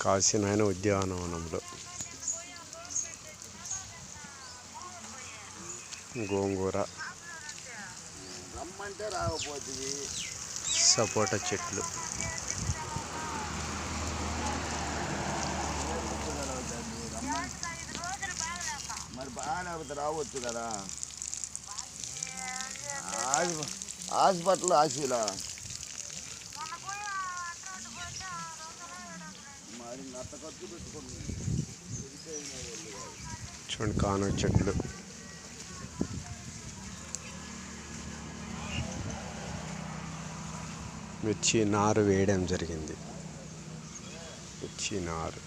కాశీనాయన ఉద్యానవనంలో గోంగూర, సపోటా చెట్లు, మరి బాగా రావచ్చు కదా. హాస్పిటల్ ఆశీలా మరి నత్త ఖర్చు పెట్టుకోండి. చూడండి కాను చెట్లు, మిర్చి నారు వేయడం జరిగింది. మిర్చి నారు,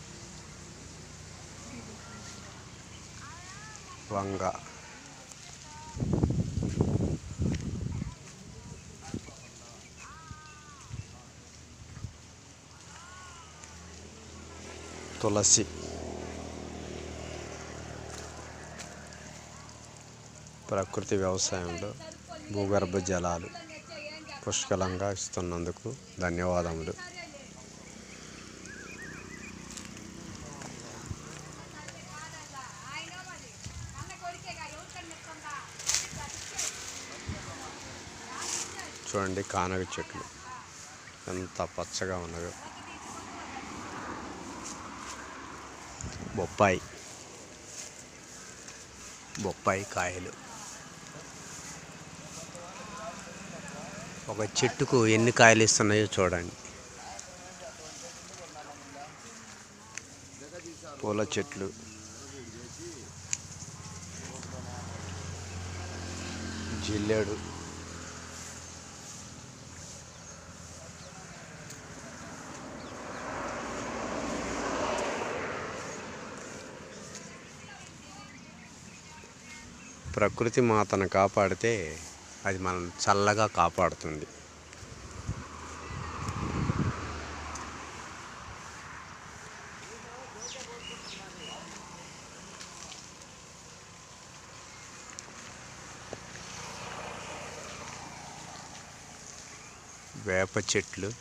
వంగ, తులసి, ప్రకృతి వ్యవసాయంలో భూగర్భ జలాలు పుష్కలంగా ఇస్తున్నందుకు ధన్యవాదములు. చూడండి కానగ చెట్లు ఎంత పచ్చగా ఉన్నదో. బొప్పాయి కాయలు, ఒక చెట్టుకు ఎన్ని కాయలు ఇస్తున్నాయో చూడండి. పూల చెట్లు, జిల్లేడు, ప్రకృతి మాతను కాపాడితే అది మనం చల్లగా కాపాడుతుంది. వేప చెట్లు,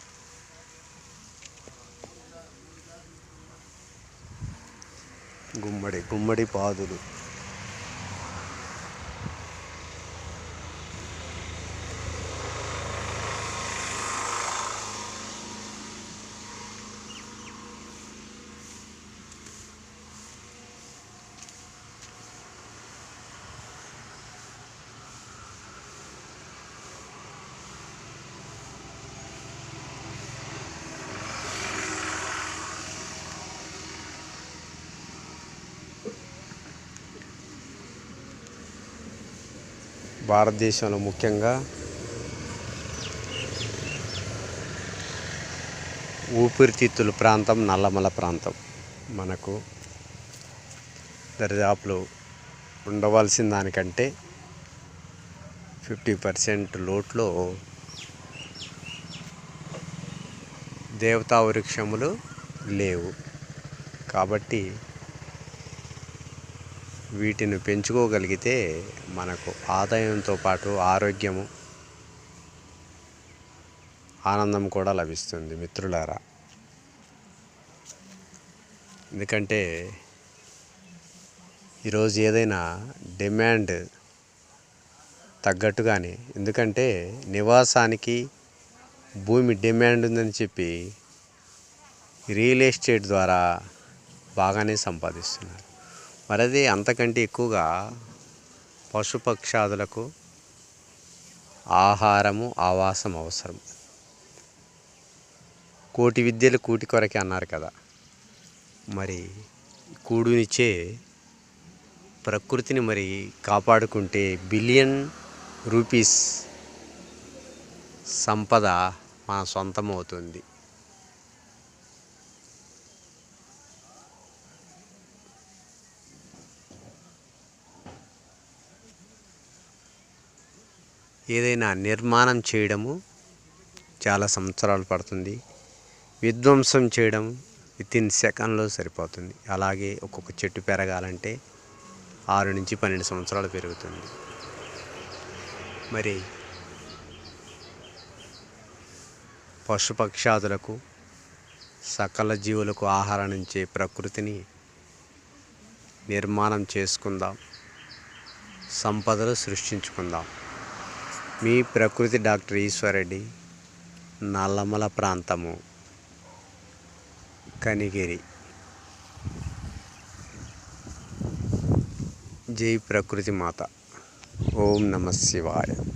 గుమ్మడి పాదులు, భారతదేశంలో ముఖ్యంగా ఊపిరితిత్తుల ప్రాంతం, నల్లమల ప్రాంతం మనకు దరిదాపులో ఉండవలసిన దానికంటే 50% లోట్లో దేవతా వృక్షములు లేవు. కాబట్టి వీటిని పెంచుకోగలిగితే మనకు ఆదాయంతో పాటు ఆరోగ్యము, ఆనందం కూడా లభిస్తుంది మిత్రులారా. ఎందుకంటే ఈరోజు ఏదైనా డిమాండ్ తగ్గట్టుగానే, ఎందుకంటే నివాసానికి భూమి డిమాండ్ ఉందని చెప్పి రియల్ ఎస్టేట్ ద్వారా బాగానే సంపాదిస్తున్నారు. మరి అది అంతకంటే ఎక్కువగా పశుపక్షాదులకు ఆహారము, ఆవాసం అవసరం. కోటి విద్యలు కూటి కొరకే అన్నారు కదా. మరి కూడునిచ్చే ప్రకృతిని మరి కాపాడుకుంటే బిలియన్ రూపీస్ సంపద మన సొంతం అవుతుంది. ఏదైనా నిర్మాణం చేయడము చాలా సంవత్సరాలు పడుతుంది, విధ్వంసం చేయడం వితిన్ సెకండ్లో సరిపోతుంది. అలాగే ఒక్కొక్క చెట్టు పెరగాలంటే 6 నుంచి 12 సంవత్సరాలు పెరుగుతుంది. మరి పశుపక్షాదులకు సకల జీవులకు ఆహారం ఇచ్చే ప్రకృతిని నిర్మాణం చేసుకుందాం, సంపదలు సృష్టించుకుందాం. మీ ప్రకృతి డాక్టర్ ఈశ్వరరెడ్డి, నల్లమల ప్రాంతము, కనిగిరి. జై ప్రకృతి మాత. ఓం నమః శివాయ.